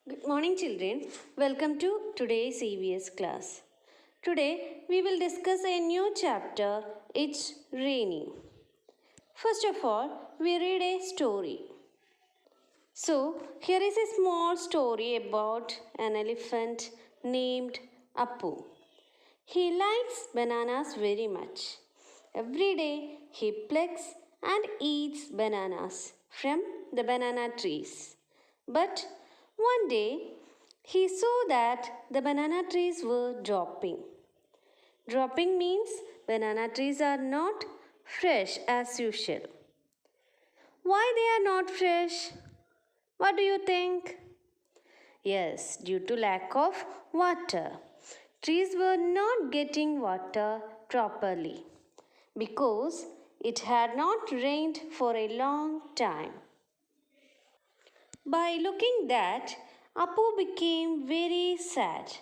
Good morning, children. Welcome to today's EVS class. Today we will discuss a new chapter. It's raining. First of all, we read a story. So, here is a small story about an elephant named Appu. He likes bananas very much. Every day he plucks and eats bananas from the banana trees. But one day he saw that the banana trees were dropping. Dropping means banana trees are not fresh as usual. Why they are not fresh? What do you think? Yes, due to lack of water. Trees were not getting water properly because it had not rained for a long time. By looking that, Appu became very sad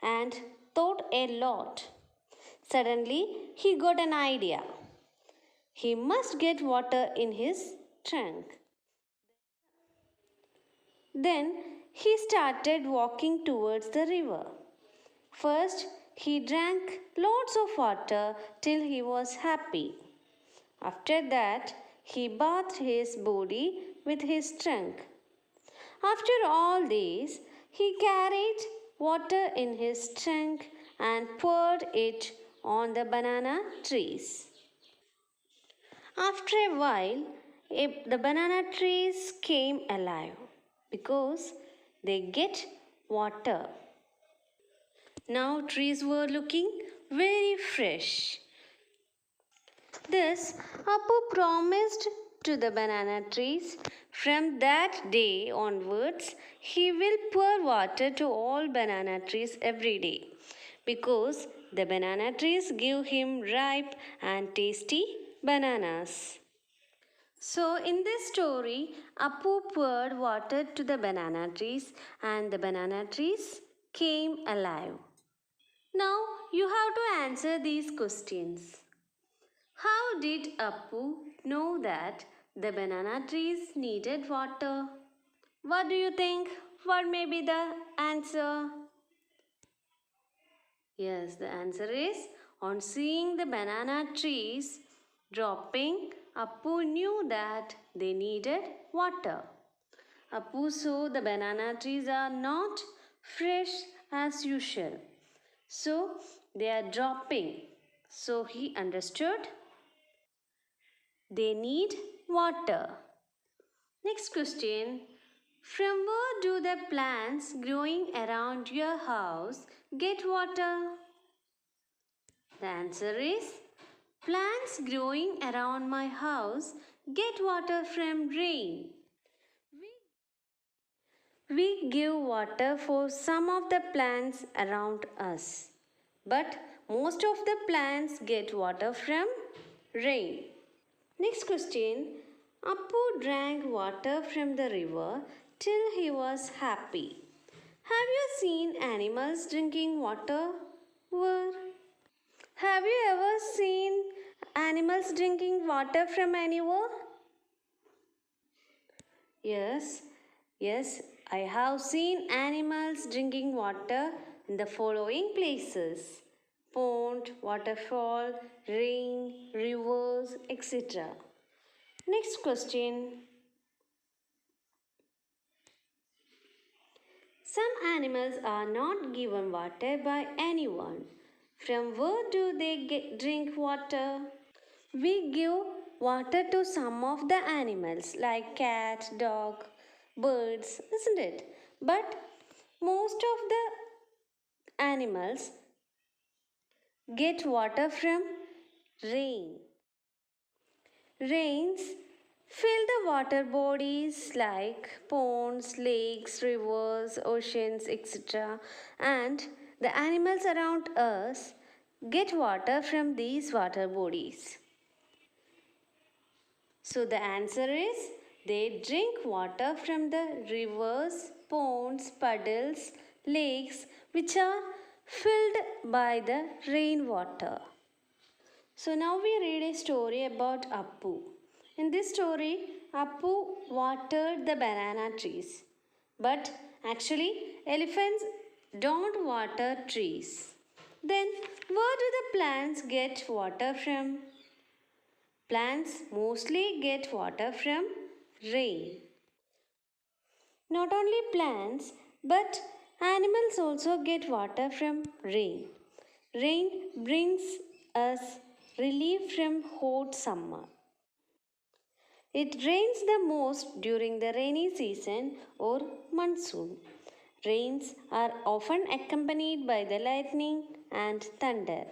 and thought a lot. Suddenly, he got an idea. He must get water in his trunk. Then he started walking towards the river. First, he drank lots of water till he was happy. After that, he bathed his body with his trunk. After all this, he carried water in his trunk and poured it on the banana trees. After a while, the banana trees came alive because they get water. Now trees were looking very fresh. Thus, Appu promised to the banana trees from that day onwards he will pour water to all banana trees every day because the banana trees give him ripe and tasty bananas. So, in this story, Appu poured water to the banana trees and the banana trees came alive. Now, you have to answer these questions. How did Appu know that the banana trees needed water? What do you think? What may be the answer? Yes, the answer is on seeing the banana trees dropping, Appu knew that they needed water. Appu saw the banana trees are not fresh as usual. So they are dropping. So he understood they need water. Next question. From where do the plants growing around your house get water? The answer is plants growing around my house get water from rain. We give water for some of the plants around us, but most of the plants get water from rain. Next question. Appu drank water from the river till he was happy. Have you seen animals drinking water? Where? Have you ever seen animals drinking water from anywhere? Yes, yes, I have seen animals drinking water in the following places: pond, waterfall, rain, rivers, etc. Next question. Some animals are not given water by anyone. From where do they drink water? We give water to some of the animals like cat, dog, birds, isn't it? But most of the animals get water from rain. Rains fill the water bodies like ponds, lakes, rivers, oceans, etc. And the animals around us get water from these water bodies. So the answer is they drink water from the rivers, ponds, puddles, lakes which are filled by the rainwater. So now we read a story about Appu. In this story, Appu watered the banana trees. But Actually, elephants don't water trees. Then, where do the plants get water from? Plants mostly get water from rain. Not only plants, but animals also get water from rain. Rain brings us relief from hot summer. It rains the most during the rainy season or monsoon. Rains are often accompanied by the lightning and thunder.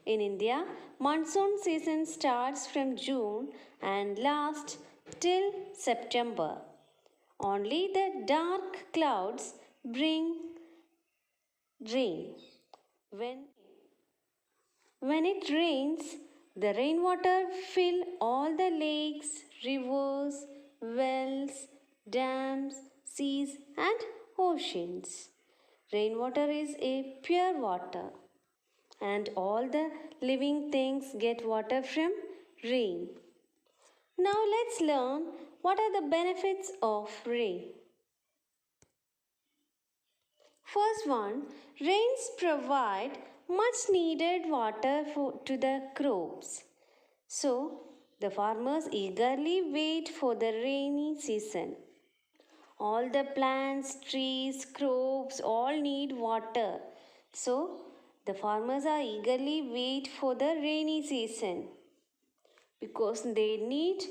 In India, monsoon season starts from June and lasts till September. Only the dark clouds bring rain. When it rains, the rainwater fill all the lakes, rivers, wells, dams, seas and oceans. Rainwater is a pure water and all the living things get water from rain. Now let's learn what are the benefits of rain. First one, rains provide much needed water to the crops. So, the farmers eagerly wait for the rainy season. All the plants, trees, crops all need water. So, the farmers are eagerly wait for the rainy season because they need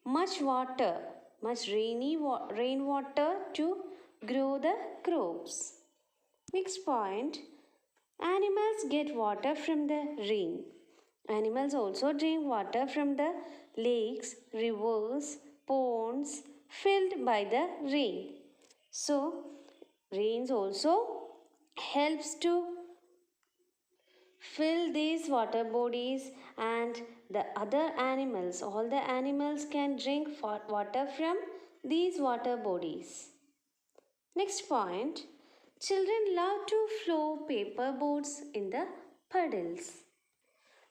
much water, much rainwater to grow the crops. Next point, animals get water from the rain. Animals also drink water from the lakes, rivers, ponds filled by the rain. So, rains also helps to fill these water bodies and the other animals, all the animals can drink water from these water bodies. Next point, children love to flow paper boats in the puddles.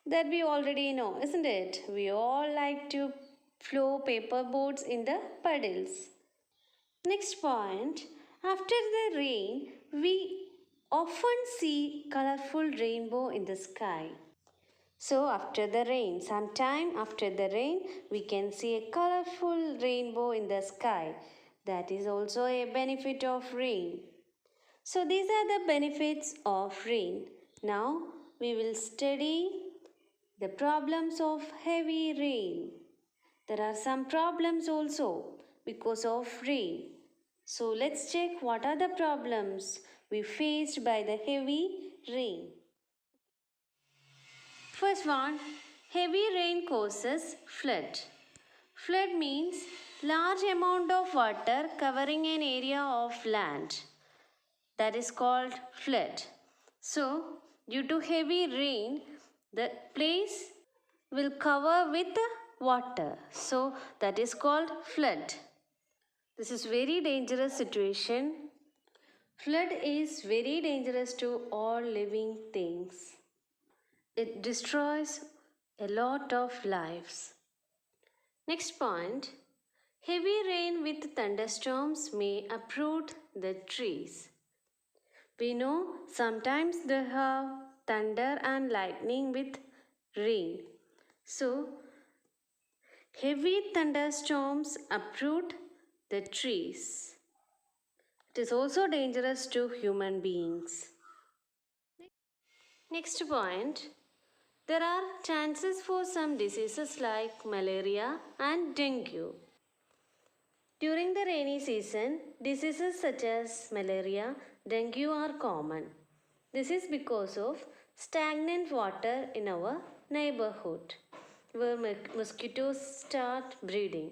That we already know, isn't it? We all like to flow paper boats in the puddles. Next point, after the rain, we often see colorful rainbow in the sky. So after the rain, sometime after the rain, we can see a colorful rainbow in the sky. That is also a benefit of rain. So these are the benefits of rain. Now we will study the problems of heavy rain. There are some problems also because of rain. So let's check what are the problems we faced by the heavy rain. First one, heavy rain causes flood. Flood means large amount of water covering an area of land. That is called flood. So, due to heavy rain, the place will cover with water. So, that is called flood. This is very dangerous situation. Flood is very dangerous to all living things. It destroys a lot of lives. Next point, heavy rain with thunderstorms may uproot the trees. We know sometimes they have thunder and lightning with rain. So, heavy thunderstorms uproot the trees. It is also dangerous to human beings. Next point, there are chances for some diseases like malaria and dengue. During the rainy season, diseases such as malaria, dengue are common. This is because of stagnant water in our neighborhood where mosquitoes start breeding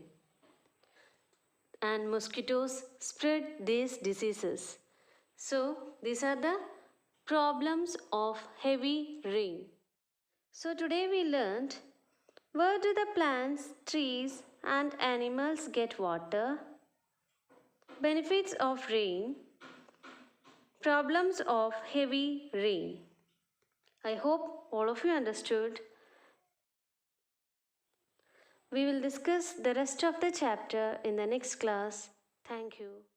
and mosquitoes spread these diseases. So these are the problems of heavy rain. So today we learned where do the plants, trees and animals get water, benefits of rain, problems of heavy rain. I hope all of you understood. We will discuss the rest of the chapter in the next class. Thank you.